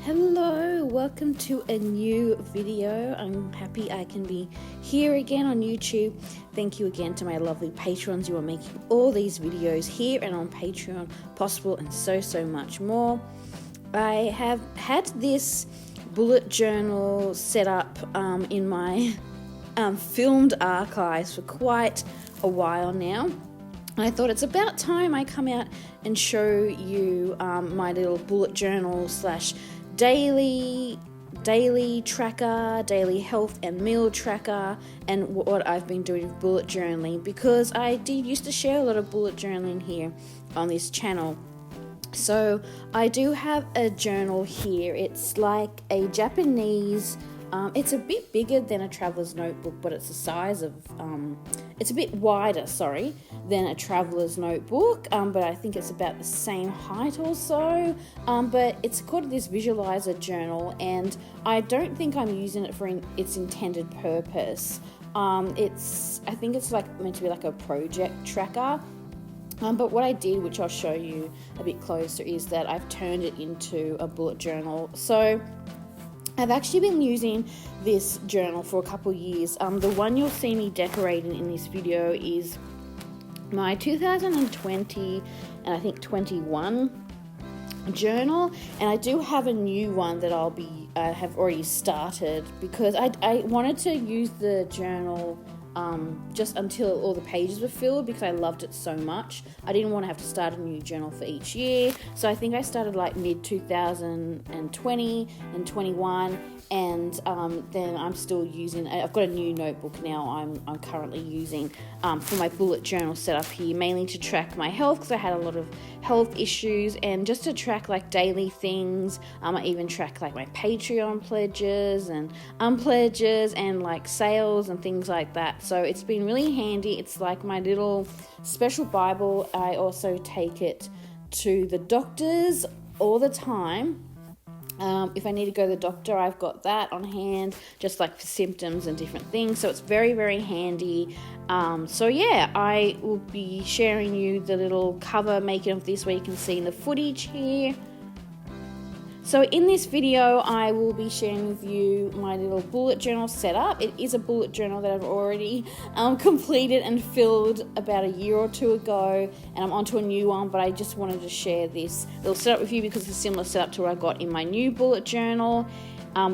Hello, welcome to a new video. I'm happy I can be here again on YouTube. Thank you again to my lovely patrons. You are making all these videos here and on Patreon possible, and so much more. I have had this bullet journal set up in my filmed archives for quite a while now. I thought it's about time I come out and show you my little bullet journal slash daily tracker, daily health and meal tracker, and what I've been doing with bullet journaling, because I did used to share a lot of bullet journaling here on this channel. So I do have a journal here. It's like a Japanese, it's a bit bigger than a traveler's notebook, but it's the size of, it's a bit wider, than a traveler's notebook, but I think it's about the same height or so, but it's called this visualizer journal, and I don't think I'm using it for its intended purpose. I think it's like meant to be like a project tracker. But what I did, which I'll show you a bit closer, is that I've turned it into a bullet journal. So I've actually been using this journal for a couple years. The one you'll see me decorating in this video is my 2020 and I think 21 journal, and I do have a new one that I have already started, because I wanted to use the journal just until all the pages were filled, because I loved it so much. I didn't want to have to start a new journal for each year, so I think I started like mid 2020 and 21, and then I'm still using. I've got a new notebook now. I'm currently using for my bullet journal set up here, mainly to track my health, because I had a lot of health issues, and just to track like daily things. I even track like my Patreon pledges and unpledges and like sales and things like that. So it's been really handy. It's like my little special Bible. I also take it to the doctors all the time. If I need to go to the doctor, I've got that on hand, just like for symptoms and different things. So it's very handy. So yeah, I will be sharing you the little cover making of this, where you can see in the footage here. So in this video, I will be sharing with you my little bullet journal setup. It is a bullet journal that I've already completed and filled about a year or two ago, and I'm onto a new one, but I just wanted to share this little setup with you because it's a similar setup to what I got in my new bullet journal,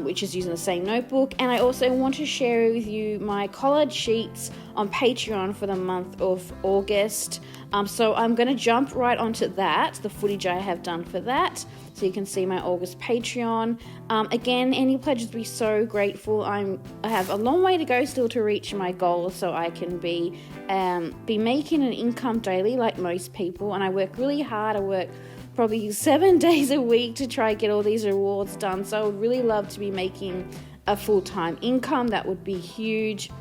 which is using the same notebook. And I also want to share with you my collage sheets on Patreon for the month of August. So I'm going to jump right onto that, the footage I have done for that, so you can see my August Patreon. Again, any pledges would be so grateful. I have a long way to go still to reach my goal, so I can be making an income daily like most people. And I work really hard. I work probably 7 days a week to try and get all these rewards done. So I would really love to be making a full-time income. That would be huge.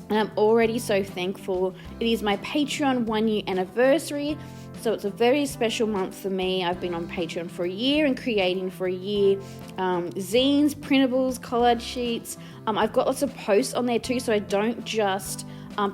And I'm already so thankful. It is my Patreon 1 year anniversary, so it's a very special month for me. I've been on Patreon for a year and creating for a year. Zines, printables, collage sheets. I've got lots of posts on there too, so I don't just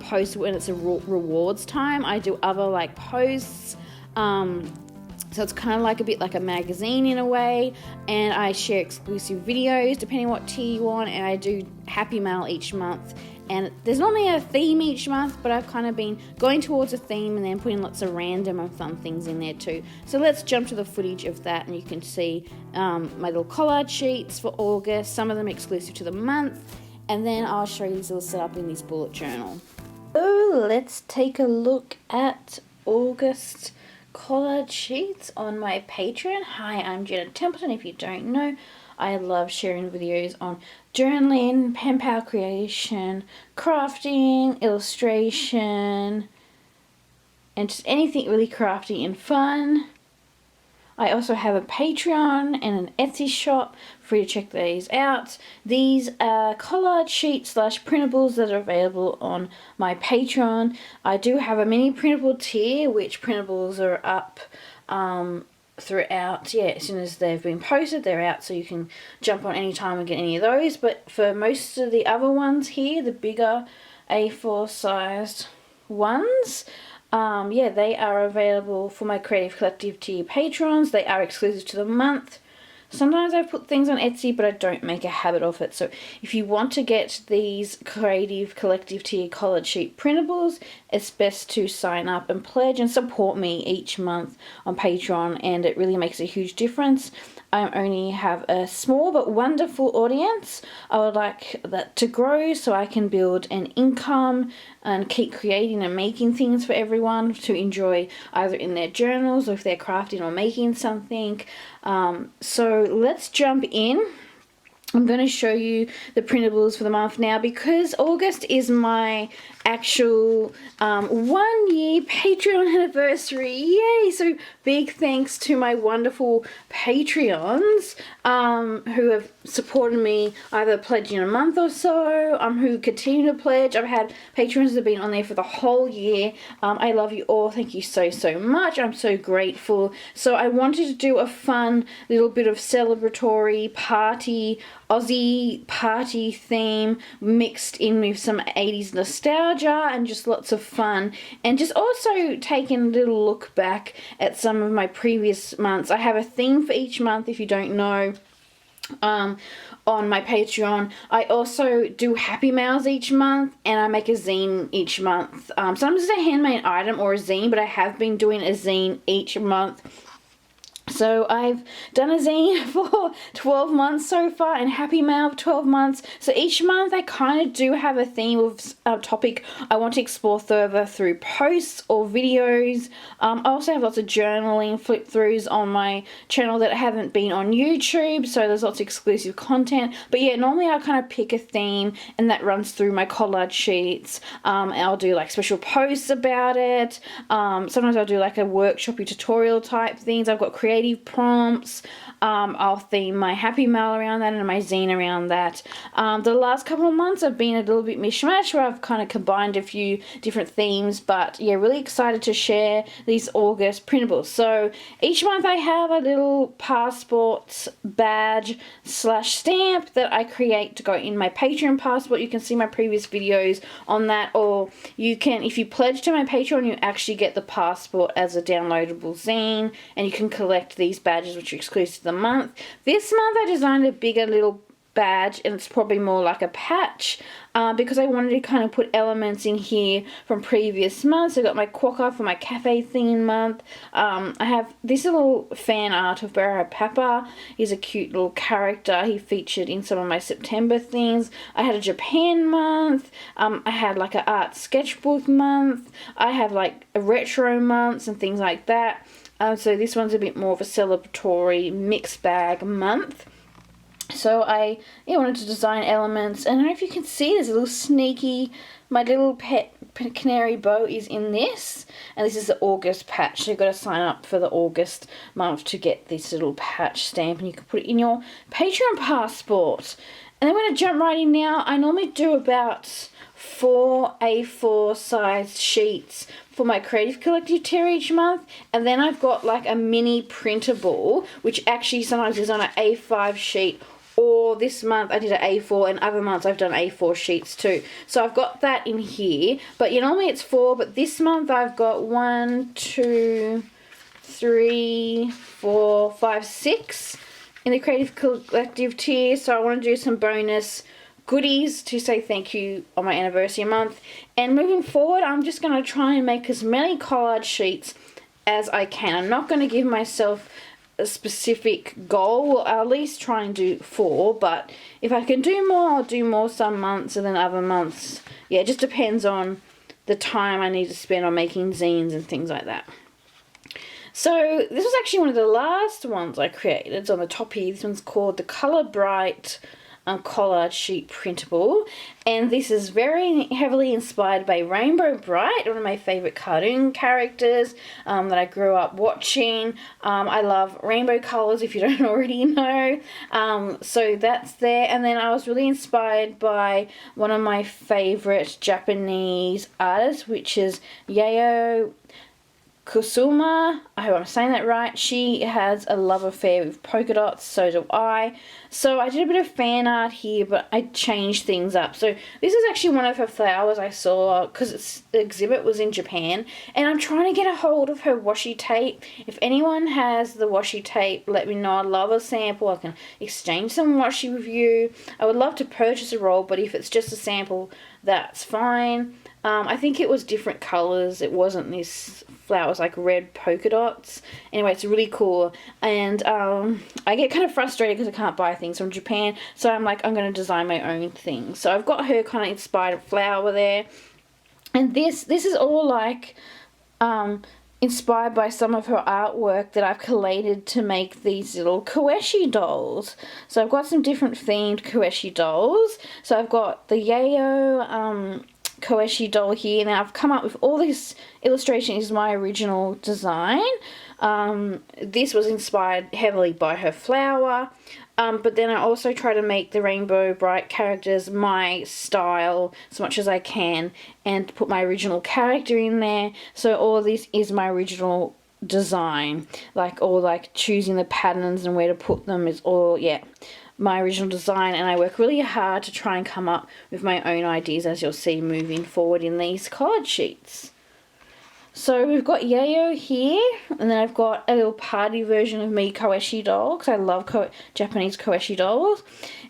post when it's a rewards time. I do other like posts. So it's kind of like a bit like a magazine in a way, and I share exclusive videos depending on what tier you want, and I do Happy Mail each month. And there's not only a theme each month, but I've kind of been going towards a theme and then putting lots of random and fun things in there too. So let's jump to the footage of that, and you can see my little collage sheets for August, some of them exclusive to the month, and then I'll show you this little setup in this bullet journal. So let's take a look at August collage sheets on my Patreon. Hi, I'm Jenna Templeton. If you don't know, I love sharing videos on journaling, pen pal creation, crafting, illustration, and just anything really crafty and fun. I also have a Patreon and an Etsy shop. Free to check these out. These are collage sheets slash printables that are available on my Patreon. I do have a mini printable tier, which printables are up throughout. Yeah, as soon as they've been posted, they're out, so you can jump on any time and get any of those. But for most of the other ones here, the bigger A4 sized ones, yeah, they are available for my Creative Collective tier patrons. They are exclusive to the month. Sometimes I put things on Etsy, but I don't make a habit of it. So if you want to get these Creative Collective Tier Collared Sheet printables, it's best to sign up and pledge and support me each month on Patreon, and it really makes a huge difference. I only have a small but wonderful audience. I would like that to grow so I can build an income and keep creating and making things for everyone to enjoy, either in their journals or if they're crafting or making something. So let's jump in. I'm going to show you the printables for the month now, because August is my actual 1 year Patreon anniversary. Yay! So big thanks to my wonderful Patreons who have supported me, either pledging a month or so, who continue to pledge. I've had patrons that have been on there for the whole year. I love you all. Thank you so much. I'm so grateful. So I wanted to do a fun little bit of celebratory party, Aussie party theme mixed in with some 80s nostalgia and just lots of fun, and just also taking a little look back at some of my previous months. I have a theme for each month, if you don't know. On my Patreon, I also do happy mails each month, and I make a zine each month. Sometimes it's a handmade item or a zine, but I have been doing a zine each month. So I've done a zine for 12 months so far, and happy mail for 12 months. So each month I kind of do have a theme of a topic I want to explore further through posts or videos. I also have lots of journaling flip throughs on my channel that haven't been on YouTube, so there's lots of exclusive content. But yeah, normally I kind of pick a theme and that runs through my collage sheets. I'll do like special posts about it. Sometimes I'll do like a workshopy tutorial type things. I've got creative prompts. I'll theme my happy mail around that and my zine around that. The last couple of months have been a little bit mishmash, where I've kind of combined a few different themes, but yeah, really excited to share these August printables. So each month I have a little passport badge / stamp that I create to go in my Patreon passport. You can see my previous videos on that, or you can, if you pledge to my Patreon, you actually get the passport as a downloadable zine, and you can collect these badges, which are exclusive to the month. This month I designed a bigger little badge, and it's probably more like a patch, because I wanted to kind of put elements in here from previous months. I got my quokka for my cafe theme month. I have this little fan art of Barra Papa. He's a cute little character. He featured in some of my September things. I had a Japan month. I had like an art sketchbook month. I have like a retro months and things like that. So this one's a bit more of a celebratory mixed bag month. So I wanted to design elements, and I don't know if you can see, there's a little sneaky, my little pet canary bow is in this, and this is the August patch. So you've got to sign up for the August month to get this little patch stamp, and you can put it in your Patreon passport. And then we're going to jump right in now. I normally do about 4 A4 sized sheets for my Creative Collective tier each month, and then I've got like a mini printable, which actually sometimes is on an A5 sheet, or this month I did an A4, and other months I've done A4 sheets too. So I've got that in here, but normally it's 4, but this month I've got 1, 2, 3, 4, 5, 6 in the Creative Collective tier. So I want to do some bonus goodies to say thank you on my anniversary month. And moving forward, I'm just going to try and make as many collage sheets as I can. I'm not going to give myself a specific goal. I'll at least try and do 4, but if I can do more, I'll do more some months, and then other months, yeah, it just depends on the time I need to spend on making zines and things like that. So this was actually one of the last ones I created. It's on the top here. This one's called the Color Bright collage sheet printable, and this is very heavily inspired by Rainbow Bright, one of my favorite cartoon characters that I grew up watching. I love rainbow colors, if you don't already know. So that's there. And then I was really inspired by one of my favorite Japanese artists, which is Yayoi. Kusuma, I hope I'm saying that right. She has a love affair with polka dots, so do I. So I did a bit of fan art here, but I changed things up. So this is actually one of her flowers I saw, because the exhibit was in Japan, and I'm trying to get a hold of her washi tape. If anyone has the washi tape, let me know. I'd love a sample. I can exchange some washi with you. I would love to purchase a roll, but if it's just a sample, that's fine. I think it was different colours. It wasn't this flowers like red polka dots. Anyway, it's really cool. And I get kind of frustrated because I can't buy things from Japan. So I'm like, I'm going to design my own thing. So I've got her kind of inspired flower there. And this is all like inspired by some of her artwork that I've collated to make these little koeshi dolls. So I've got some different themed koeshi dolls. So I've got the Yayo koeshi doll here. Now I've come up with all this illustration is my original design. This was inspired heavily by her flower, but then I also try to make the Rainbow Bright characters my style as much as I can and put my original character in there. So all this is my original design, like all like choosing the patterns and where to put them is all, yeah, my original design. And I work really hard to try and come up with my own ideas, as you'll see moving forward in these card sheets. So we've got Yayo here, and then I've got a little party version of me koeshi doll, because I love Japanese koeshi dolls.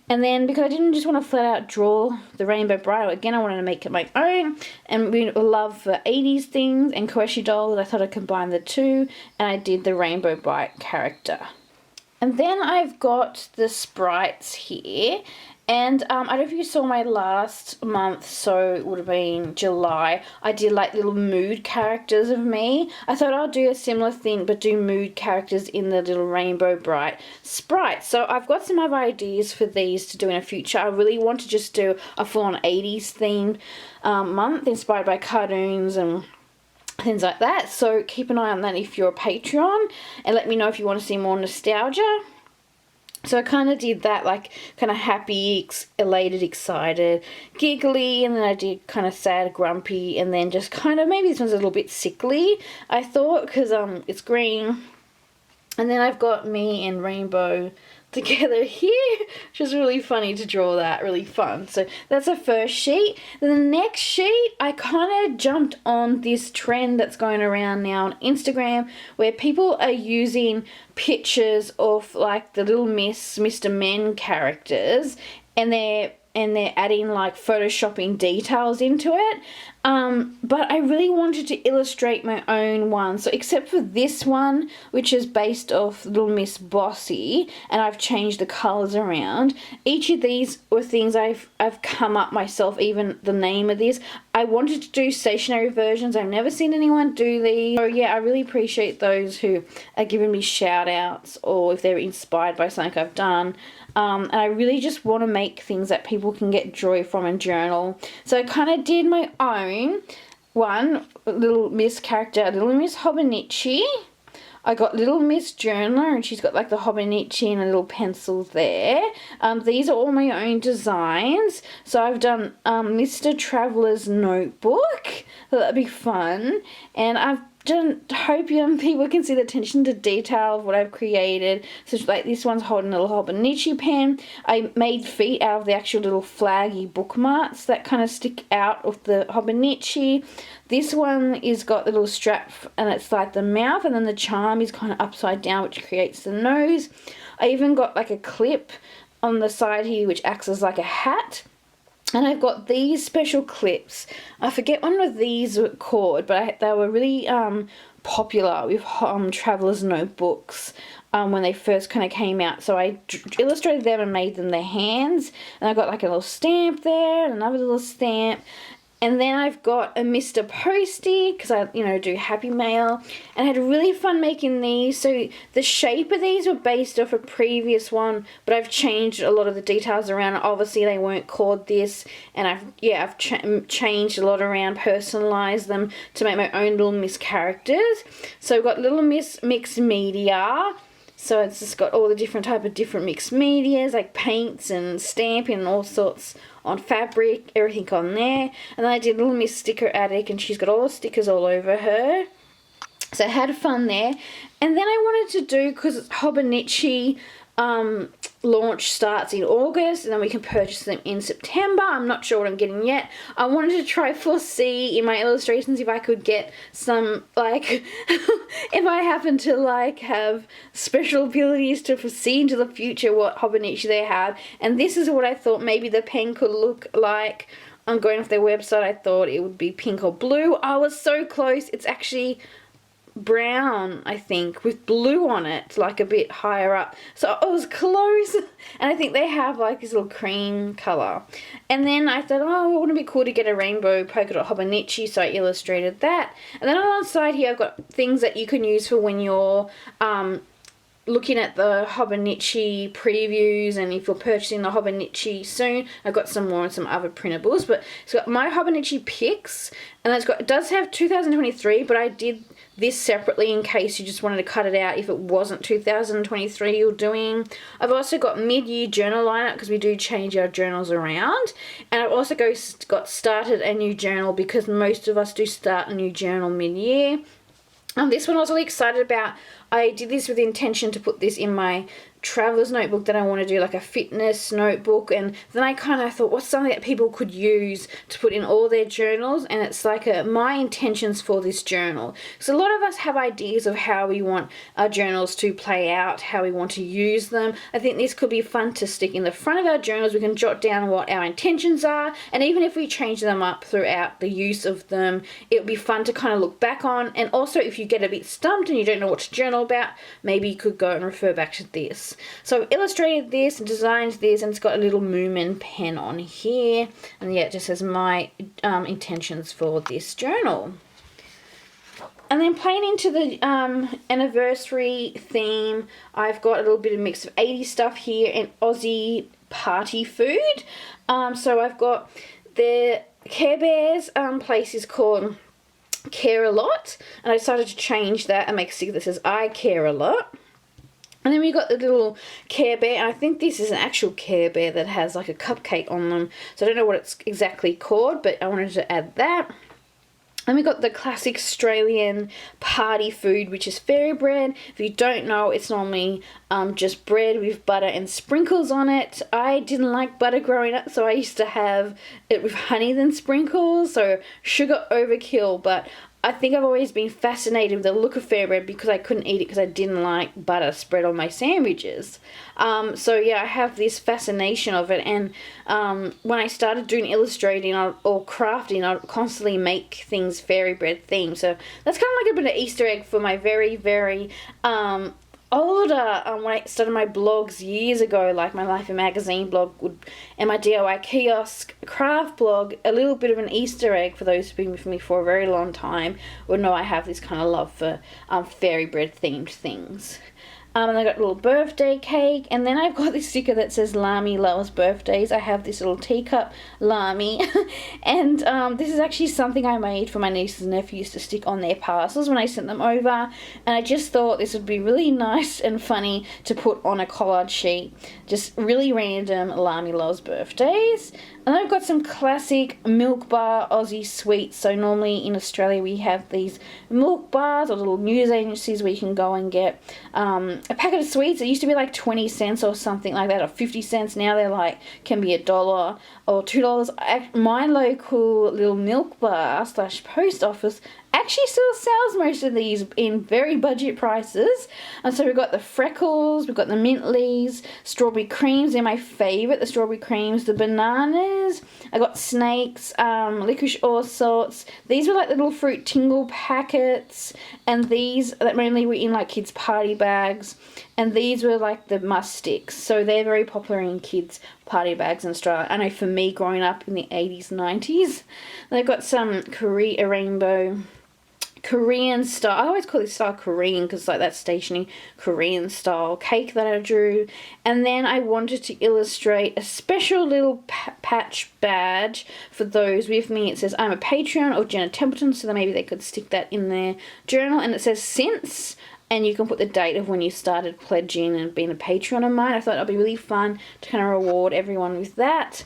And then because I didn't just want to flat out draw the Rainbow Bright, again I wanted to make it my own, and we love for 80s things and koeshi dolls, I thought I'd combine the two, and I did the Rainbow Bright character. And then I've got the sprites here, and I don't know if you saw my last month, so it would have been July, I did like little mood characters of me. I thought I'll do a similar thing, but do mood characters in the little Rainbow Bright sprites. So I've got some other ideas for these to do in the future. I really want to just do a full-on 80s themed month, inspired by cartoons and things like that. So keep an eye on that if you're a Patreon, and let me know if you want to see more nostalgia. So I kind of did that, like kind of happy, elated, excited, giggly, and then I did kind of sad, grumpy, and then just kind of, maybe this one's a little bit sickly, I thought, because it's green. And then I've got me and Rainbow together here, which is really funny to draw that, really fun. So that's the first sheet. Then the next sheet, I kind of jumped on this trend that's going around now on Instagram, where people are using pictures of like the Little Miss, Mr. Men characters, and they're adding like photoshopping details into it. But I really wanted to illustrate my own one. So except for this one, which is based off Little Miss Bossy, and I've changed the colours around, each of these were things I've come up myself, even the name of this. I wanted to do stationary versions. I've never seen anyone do these. So yeah, I really appreciate those who are giving me shout outs, or if they're inspired by something I've done. And I really just want to make things that people can get joy from and journal. So I kind of did my own one, Little Miss character, Little Miss Hobonichi. I got Little Miss Journaler, and she's got like the Hobonichi and a little pencil there. These are all my own designs. So I've done Mr. Traveler's Notebook. So that'd be fun. And I've hope people can see the attention to detail of what I've created. So like this one's holding a little Hobonichi pen. I made feet out of the actual little flaggy bookmarks that kind of stick out of the Hobonichi. This one is got the little strap, and it's like the mouth, and then the charm is kind of upside down, which creates the nose. I even got like a clip on the side here, which acts as like a hat. And I've got these special clips. I forget one of these were called, but they were really popular with Traveler's Notebooks when they first kind of came out. So I illustrated them and made them their hands. And I got like a little stamp there, and another little stamp. And then I've got a Mr. Posty, because I, do Happy Mail. And I had really fun making these. So the shape of these were based off a previous one, but I've changed a lot of the details around. Obviously, they weren't called this. And I've changed a lot around, personalised them to make my own Little Miss characters. So I've got Little Miss Mixed Media. So it's just got all the different mixed medias, like paints and stamping and all sorts on fabric, everything on there. And then I did Little Miss Sticker Attic, and she's got all the stickers all over her. So I had fun there. And then I wanted to do, because Hobonichi launch starts in August, and then we can purchase them in September. I'm not sure what I'm getting yet. I wanted to try foresee in my illustrations if I could get some, like, if I happen to, like, have special abilities to foresee into the future what Hobonichi they have. And this is what I thought maybe the pen could look like. I'm going off their website. I thought it would be pink or blue. I was so close. It's actually brown, I think, with blue on it, like a bit higher up. So I was close. And I think they have like this little cream colour. And then I thought, oh, wouldn't it be cool to get a rainbow polka dot Hobonichi, so I illustrated that. And then on the side here I've got things that you can use for when you're looking at the Hobonichi previews, and if you're purchasing the Hobonichi soon. I've got some more and some other printables, but it's got my Hobonichi picks, and it does have 2023, but I did this separately in case you just wanted to cut it out if it wasn't 2023 you're doing. I've also got mid-year journal lineup because we do change our journals around, and I've also got started a new journal because most of us do start a new journal mid-year. This one I was really excited about. I did this with the intention to put this in my traveler's notebook that I want to do, like a fitness notebook, and then I kind of thought, what's something that people could use to put in all their journals? And it's like my intentions for this journal. So a lot of us have ideas of how we want our journals to play out, how we want to use them. I think this could be fun to stick in the front of our journals. We can jot down what our intentions are, and even if we change them up throughout the use of them, it would be fun to kind of look back on. And also, if you get a bit stumped and you don't know what to journal about, maybe you could go and refer back to this. So I've illustrated this and designed this, and it's got a little Moomin pen on here, and yeah, it just says my intentions for this journal. And then playing into the anniversary theme, I've got a little bit of mix of 80s stuff here and Aussie party food. So I've got the Care Bears place is called Care a Lot, and I decided to change that and make a sticker that says I care a lot. And then we got the little Care Bear, and I think this is an actual Care Bear that has like a cupcake on them. So I don't know what it's exactly called, but I wanted to add that. And we got the classic Australian party food, which is fairy bread. If you don't know, it's normally just bread with butter and sprinkles on it. I didn't like butter growing up, so I used to have it with honey than sprinkles, so sugar overkill. But I think I've always been fascinated with the look of fairy bread because I couldn't eat it because I didn't like butter spread on my sandwiches. So yeah, I have this fascination of it, and when I started doing illustrating or crafting, I'd constantly make things fairy bread themed. So that's kind of like a bit of Easter egg for my very, very older, when I started my blogs years ago, like my Life in Magazine blog and my DIY kiosk craft blog. A little bit of an Easter egg for those who've been with me for a very long time would know I have this kind of love for fairy bread themed things. And I got a little birthday cake, and then I've got this sticker that says Lami loves birthdays. I have this little teacup Lami, and this is actually something I made for my nieces and nephews to stick on their parcels when I sent them over, and I just thought this would be really nice and funny to put on a collage sheet. Just really random Lami loves birthdays. And I've got some classic Milk Bar Aussie sweets. So normally in Australia we have these milk bars or little news agencies where you can go and get a packet of sweets. It used to be like 20 cents or something like that, or 50 cents. Now they're like, can be $1 or $2. My local little milk bar / post office actually still sells most of these in very budget prices. And so we've got the Freckles, we've got the Mintleys, strawberry creams, they're my favourite, the strawberry creams, the bananas, I got snakes, licorice all sorts. These were like the little fruit tingle packets, and these that mainly were in like kids' party bags, and these were like the must sticks. So they're very popular in kids' party bags in Australia. I know for me growing up in the 80s, 90s. They've got some Korea rainbow Korean style, I always call this style Korean because like that stationery Korean style cake that I drew. And then I wanted to illustrate a special little patch badge for those with me. It says I'm a Patreon of Jenna Templeton, so that maybe they could stick that in their journal. And it says since, and you can put the date of when you started pledging and being a Patreon of mine. I thought it'd be really fun to kind of reward everyone with that.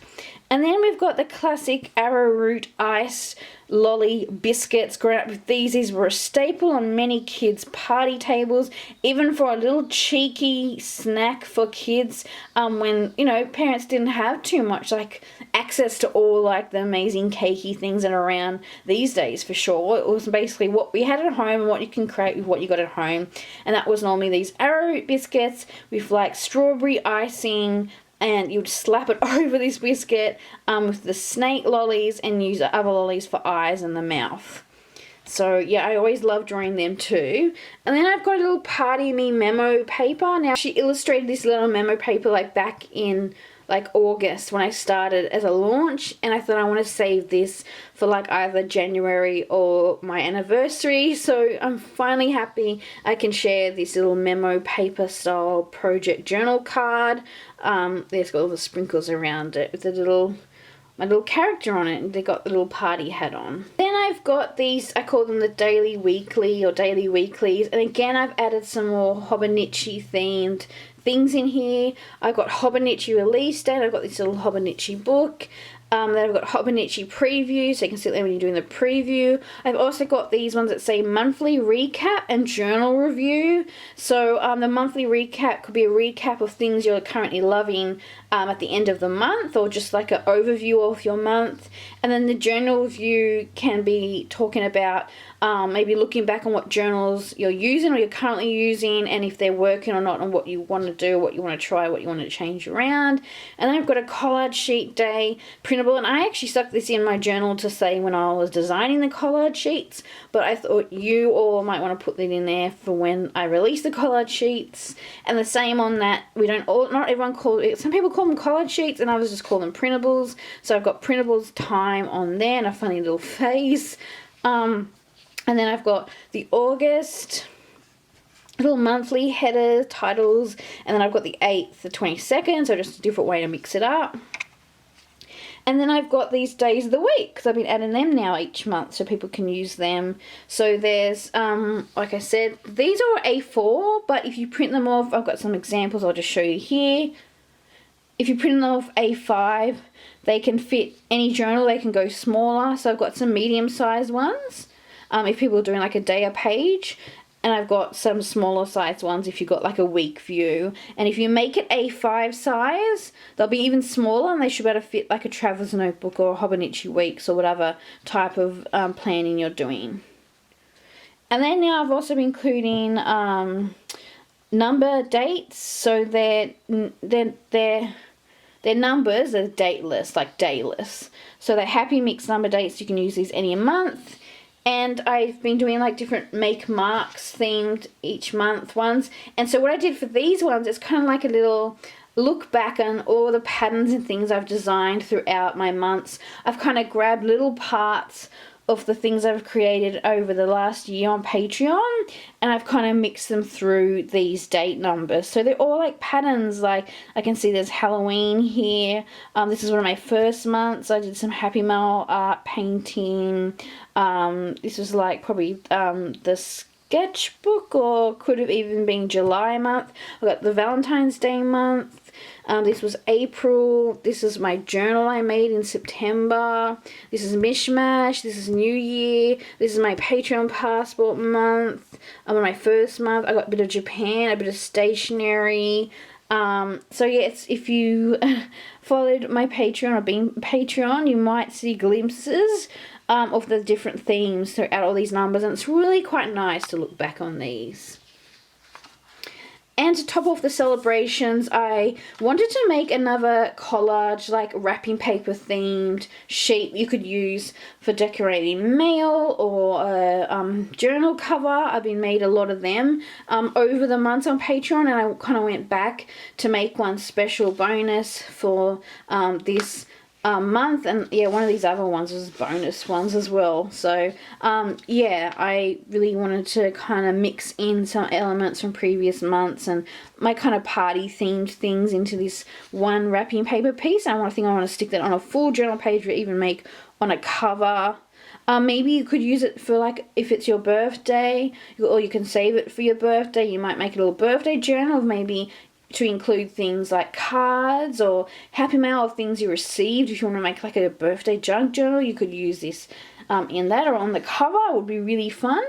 And then we've got the classic arrowroot ice lolly biscuits. Growing up with these were a staple on many kids' party tables, even for a little cheeky snack for kids when, you know, parents didn't have too much like access to all like the amazing cakey things that are around these days for sure. It was basically what we had at home and what you can create with what you got at home. And that was normally these arrowroot biscuits with like strawberry icing, and you'd slap it over this biscuit with the snake lollies and use the other lollies for eyes and the mouth. So yeah, I always love drawing them too. And then I've got a little Party Me memo paper. Now she illustrated this little memo paper like back in like August when I started as a launch, and I thought I want to save this for like either January or my anniversary. So I'm finally happy I can share this little memo paper style project journal card. There's got all the sprinkles around it with my little character on it, and they got the little party hat on. Then I've got these, I call them the daily weekly or daily weeklies, and again I've added some more Hobonichi themed things in here. I've got Hobonichi release date, I've got this little Hobonichi book. Then I've got Hobonichi preview, so you can see there when you're doing the preview. I've also got these ones that say monthly recap and journal review. So the monthly recap could be a recap of things you're currently loving at the end of the month, or just like an overview of your month. And then the journal review can be talking about maybe looking back on what journals you're using or you're currently using, and if they're working or not, and what you want to do, what you want to try, what you want to change around. And then I've got a collage sheet day printable, and I actually stuck this in my journal to say when I was designing the collage sheets, but I thought you all might want to put that in there for when I release the collage sheets. And the same on that, not everyone calls it, some people call them collage sheets, and others just call them printables. So I've got printables time on there and a funny little face. And then I've got the August little monthly header titles, and then I've got the 8th, the 22nd, so just a different way to mix it up. And then I've got these days of the week, because I've been adding them now each month so people can use them. So there's, like I said, these are A4, but if you print them off, I've got some examples I'll just show you here. If you print them off A5, they can fit any journal, they can go smaller. So I've got some medium-sized ones. If people are doing like a day a page, and I've got some smaller size ones if you've got like a week view. And if you make it A5 size, they'll be even smaller, and they should be able to fit like a traveler's notebook or a Hobonichi weeks or whatever type of planning you're doing. And then now I've also been including number dates, so their numbers are dateless, like dayless. So they're happy mixed number dates. You can use these any month. And I've been doing like different make marks themed each month ones. And so what I did for these ones is kind of like a little look back on all the patterns and things I've designed throughout my months. I've kind of grabbed little parts of the things I've created over the last year on Patreon, and I've kind of mixed them through these date numbers. So they're all like patterns. Like I can see there's Halloween here. This is one of my first months. I did some Happy Mail art painting. This was like probably the sketchbook, or could have even been July month. I got the Valentine's Day month. This was April. This is my journal I made in September. This is Mishmash. This is New Year. This is my Patreon passport month. On my first month, I got a bit of Japan, a bit of stationery. So yeah, if you followed my Patreon or been Patreon, you might see glimpses of the different themes throughout all these numbers, and it's really quite nice to look back on these. And to top off the celebrations, I wanted to make another collage, like wrapping paper themed sheet you could use for decorating mail or a journal cover. I've been made a lot of them over the months on Patreon, and I kind of went back to make one special bonus for this month. And yeah, one of these other ones was bonus ones as well. So yeah, I really wanted to kind of mix in some elements from previous months and my kind of party themed things into this one wrapping paper piece. I want to stick that on a full journal page, or even make on a cover. Maybe you could use it for like if it's your birthday, or you can save it for your birthday. You might make a little birthday journal of maybe to include things like cards or happy mail or things you received. If you want to make like a birthday junk journal, you could use this in that, or on the cover. It would be really fun.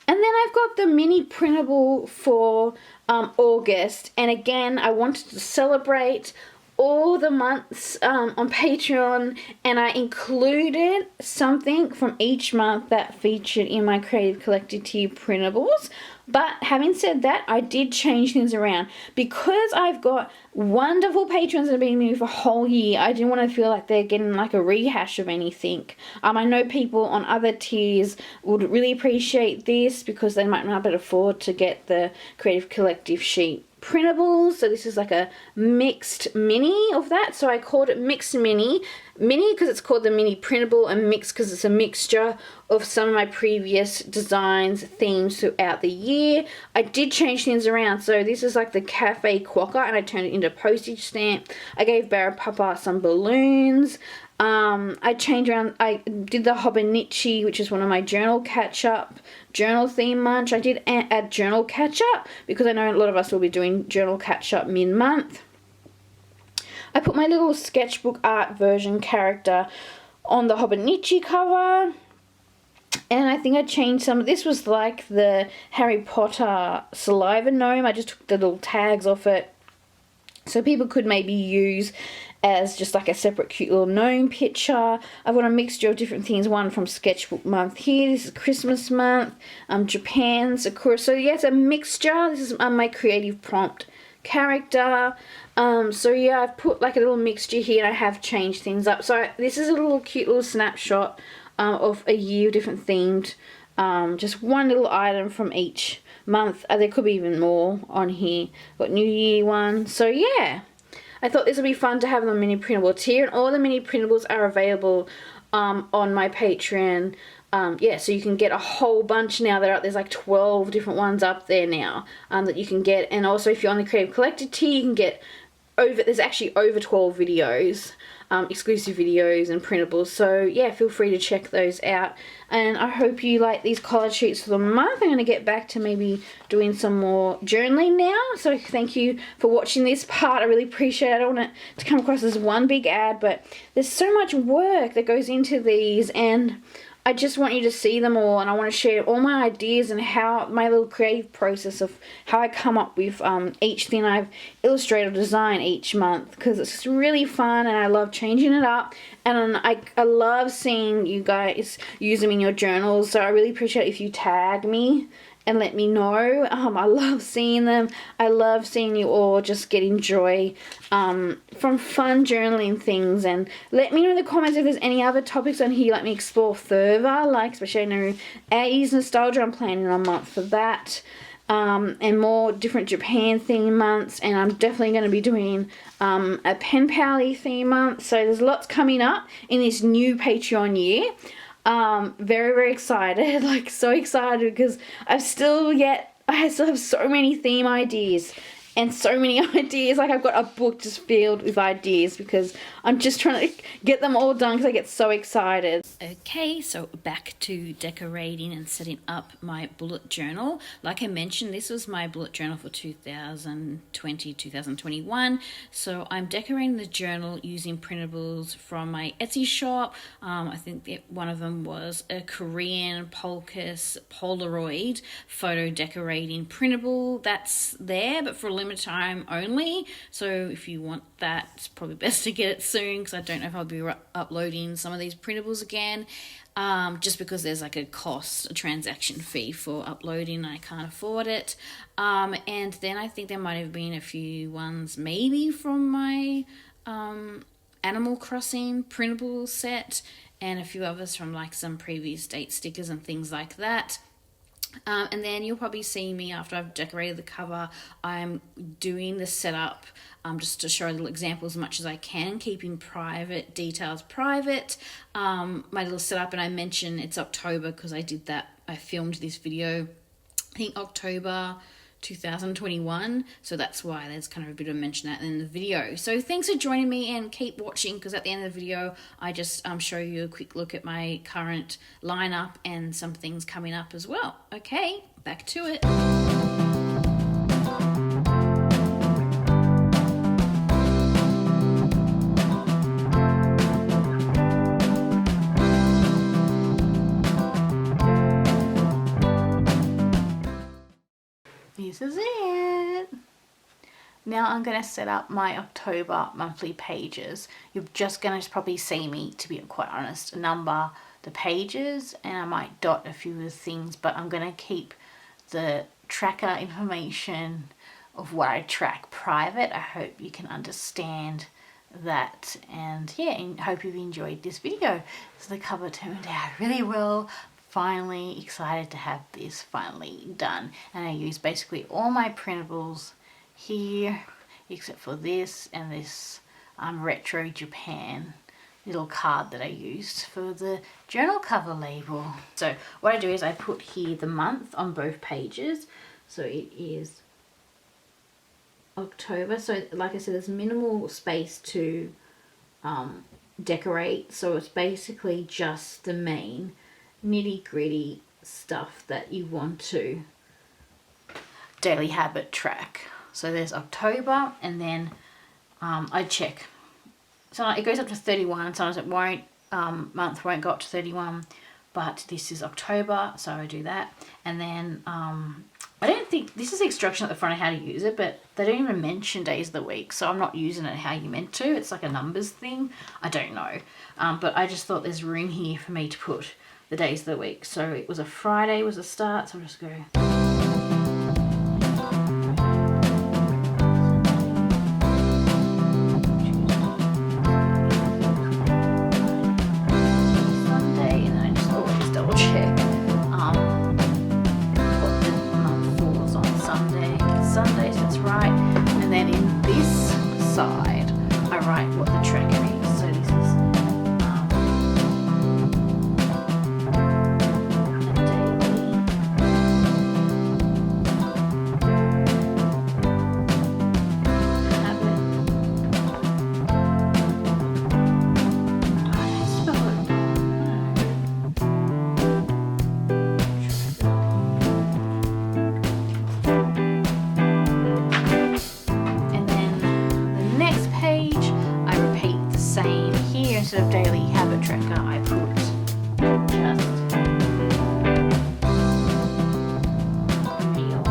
And then I've got the mini printable for August, and again I wanted to celebrate all the months on Patreon, and I included something from each month that featured in my Creative Collective tier printables. But having said that, I did change things around because I've got wonderful patrons that have been with me for a whole year. I didn't want to feel like they're getting like a rehash of anything. I know people on other tiers would really appreciate this because they might not be able to afford to get the Creative Collective sheet printables. So this is like a mixed mini of that. So I called it mixed mini because it's called the mini printable, and mixed because it's a mixture of some of my previous designs, themes throughout the year. I did change things around. So this is like the cafe quokka, and I turned it into a postage stamp. I gave Barra Papa some balloons. I changed around, I did the Hobonichi, which is one of my journal theme munch. I did add journal catch-up because I know a lot of us will be doing journal catch-up mid-month. I put my little sketchbook art version character on the Hobonichi cover. And I think I changed some. This was like the Harry Potter saliva gnome. I just took the little tags off it so people could maybe use as just like a separate cute little gnome picture. I've got a mixture of different things. One from sketchbook month here. This is Christmas month. Japan, Sakura. So yeah, it's a mixture. This is my creative prompt character. So yeah, I've put like a little mixture here, and I have changed things up. So this is a little cute little snapshot of a year, different themed. Just one little item from each month. There could be even more on here. Got New Year one. So yeah, I thought this would be fun to have on the mini printable tier, and all the mini printables are available on my Patreon. Yeah, so you can get a whole bunch now. There's like 12 different ones up there now that you can get. And also if you're on the Creative Collective tier, you can get there's actually over 12 videos, exclusive videos and printables. So yeah, feel free to check those out. And I hope you like these collage sheets for the month. I'm going to get back to maybe doing some more journaling now. So thank you for watching this part. I really appreciate it. I don't want it to come across as one big ad, but there's so much work that goes into these, and I just want you to see them all, and I want to share all my ideas and how my little creative process of how I come up with each thing I've illustrated or designed each month, because it's just really fun and I love changing it up, and I love seeing you guys use them in your journals. So I really appreciate if you tag me and let me know. I love seeing them. I love seeing you all just getting joy from fun journaling things. And let me know in the comments if there's any other topics on here you'd like me to explore further, like especially I know 80s nostalgia. I'm planning a month for that. And more different Japan theme months, and I'm definitely going to be doing a pen pally theme month. So there's lots coming up in this new Patreon year. Very, very excited, like so excited, because I still have so many theme ideas and so many ideas. Like I've got a book just filled with ideas because I'm just trying to get them all done because I get so excited. Okay, so back to decorating and setting up my bullet journal. Like I mentioned, this was my bullet journal for 2020-2021. So I'm decorating the journal using printables from my Etsy shop. I think one of them was a Korean Polkas Polaroid photo decorating printable. That's there, but for a limited time only. So if you want that, it's probably best to get it soon, because I don't know if I'll be uploading some of these printables again, just because there's like a transaction fee for uploading. I can't afford it. And then I think there might have been a few ones maybe from my Animal Crossing printable set, and a few others from like some previous date stickers and things like that. And then you'll probably see me after I've decorated the cover. I'm doing the setup just to show little examples as much as I can, keeping private details private. My little setup, and I mentioned it's October because I filmed this video, I think October 2021, so that's why there's kind of a bit of mention that in the video. So thanks for joining me, and keep watching, because at the end of the video I just show you a quick look at my current lineup and some things coming up as well. Okay, back to it. now I'm going to set up my October monthly pages. You're just going to probably see me, to be quite honest, number the pages, and I might dot a few of the things, but I'm going to keep the tracker information of what I track private. I hope you can understand that, and yeah, and hope you've enjoyed this video. So the cover turned out really well. Finally excited to have this finally done, and I use basically all my printables here except for this and this retro Japan little card that I used for the journal cover label. So what I do is I put here the month on both pages, so it is October. So like I said, there's minimal space to decorate, so it's basically just the main nitty-gritty stuff that you want to daily habit track. So there's October, and then I check. So it goes up to 31, sometimes it won't, month won't go up to 31, but this is October, so I do that. And then I don't think, this is the instruction at the front of how to use it, but they don't even mention days of the week, so I'm not using it how you meant to. It's like a numbers thing. I don't know. But I just thought there's room here for me to put the days of the week. So it was a Friday was the start, so I'll just go. Instead of daily habit tracker, I put just meal.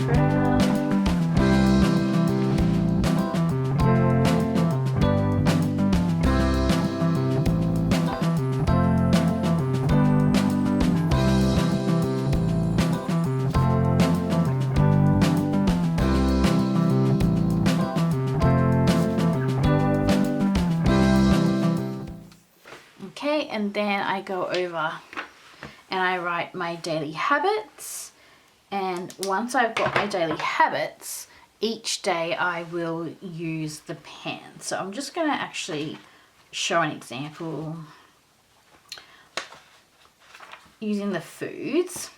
Tracker. Okay, and then I go over and I write my daily habits, and once I've got my daily habits, each day I will use the pen. So I'm just going to actually show an example using the foods.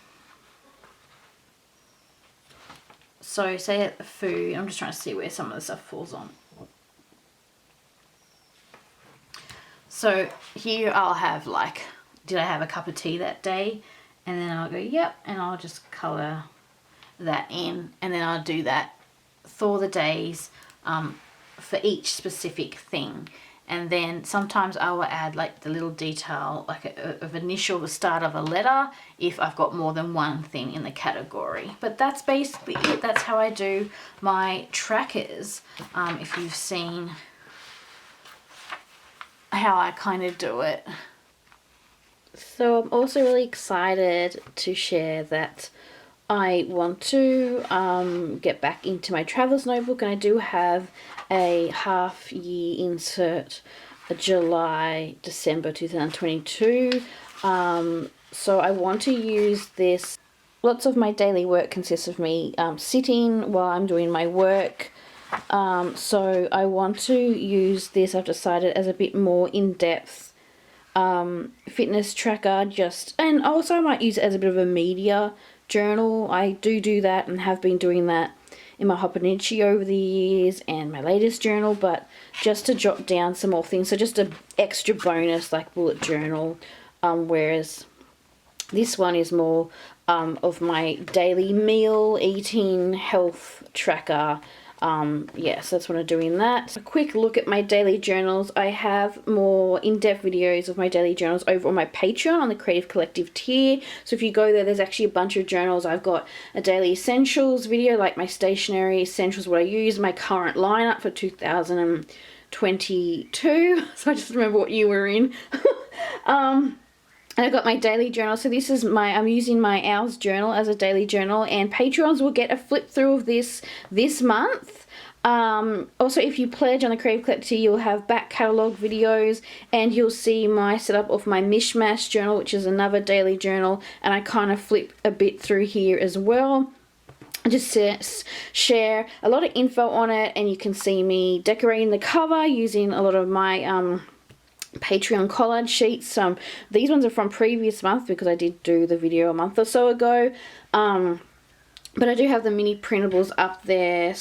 So say at the food, I'm just trying to see where some of the stuff falls on. So here I'll have like, did I have a cup of tea that day? And then I'll go, yep, and I'll just colour that in, and then I'll do that for the days for each specific thing. And then sometimes I will add like the little detail, like of initial, the start of a letter, if I've got more than one thing in the category. But that's basically it. That's how I do my trackers. If you've seen how I kind of do it. So I'm also really excited to share that I want to get back into my traveler's notebook, and I do have a half year insert, July, December 2022. So I want to use this. Lots of my daily work consists of me sitting while I'm doing my work. So I want to use this, I've decided, as a bit more in-depth fitness tracker, and also I might use it as a bit of a media journal. I do that and have been doing that in my Hobonichi over the years and my latest journal, but just to jot down some more things, so just an extra bonus like bullet journal, whereas this one is more of my daily meal eating health tracker, Yeah, so that's what I'm doing that. A quick look at my daily journals. I have more in-depth videos of my daily journals over on my Patreon on the Creative Collective tier. So if you go there, there's actually a bunch of journals. I've got a daily essentials video, like my stationery essentials, what I use, my current lineup for 2022. So I just remember what year we're in. And I got my daily journal. So this is I'm using my Owls journal as a daily journal, and Patrons will get a flip through of this month. Also, if you pledge on the Creative Collective, you'll have back catalogue videos, and you'll see my setup of my Mishmash journal, which is another daily journal, and I kind of flip a bit through here as well. I just share a lot of info on it, and you can see me decorating the cover using a lot of my Patreon collage sheets. These ones are from previous month because I did do the video a month or so ago. But I do have the mini printables up there. I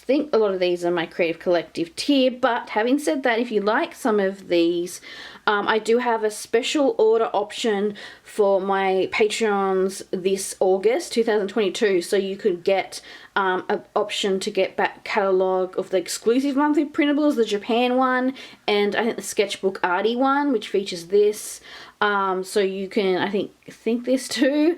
think a lot of these are my Creative Collective tier. But having said that, if you like some of these, I do have a special order option for my Patreons this August 2022. So you could get an option to get back catalogue of the exclusive monthly printables, the Japan one, and I think the Sketchbook Arty one, which features this. So you can, I think this too.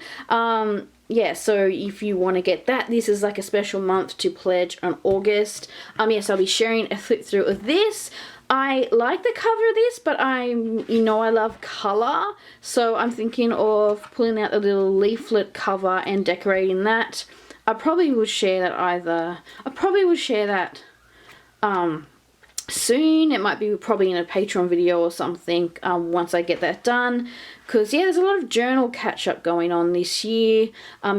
Yeah, so if you want to get that, this is like a special month to pledge on August. Yes, I'll be sharing a flip through of this. I like the cover of this, but I love colour, so I'm thinking of pulling out the little leaflet cover and decorating that. I probably will share that soon. It might be probably in a Patreon video or something once I get that done. Because, yeah, there's a lot of journal catch-up going on this year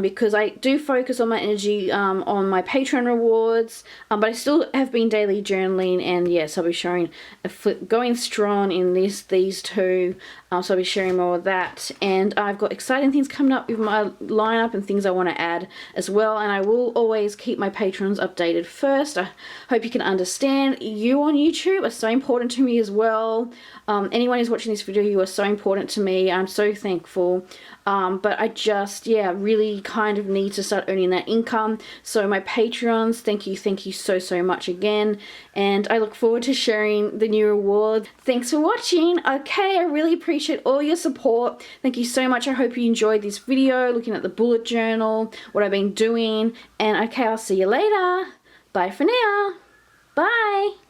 because I do focus on my energy on my Patreon rewards, but I still have been daily journaling, and, yes, I'll be showing a flip, going strong in these two, so I'll be sharing more of that. And I've got exciting things coming up with my lineup and things I want to add as well, and I will always keep my patrons updated first. I hope you can understand. You on YouTube are so important to me as well. Anyone who's watching this video, you are so important to me. I'm so thankful. But I just, really kind of need to start earning that income. So my Patreons, thank you so much again. And I look forward to sharing the new reward. Thanks for watching. Okay, I really appreciate all your support. Thank you so much. I hope you enjoyed this video, looking at the bullet journal, what I've been doing. And okay, I'll see you later. Bye for now. Bye.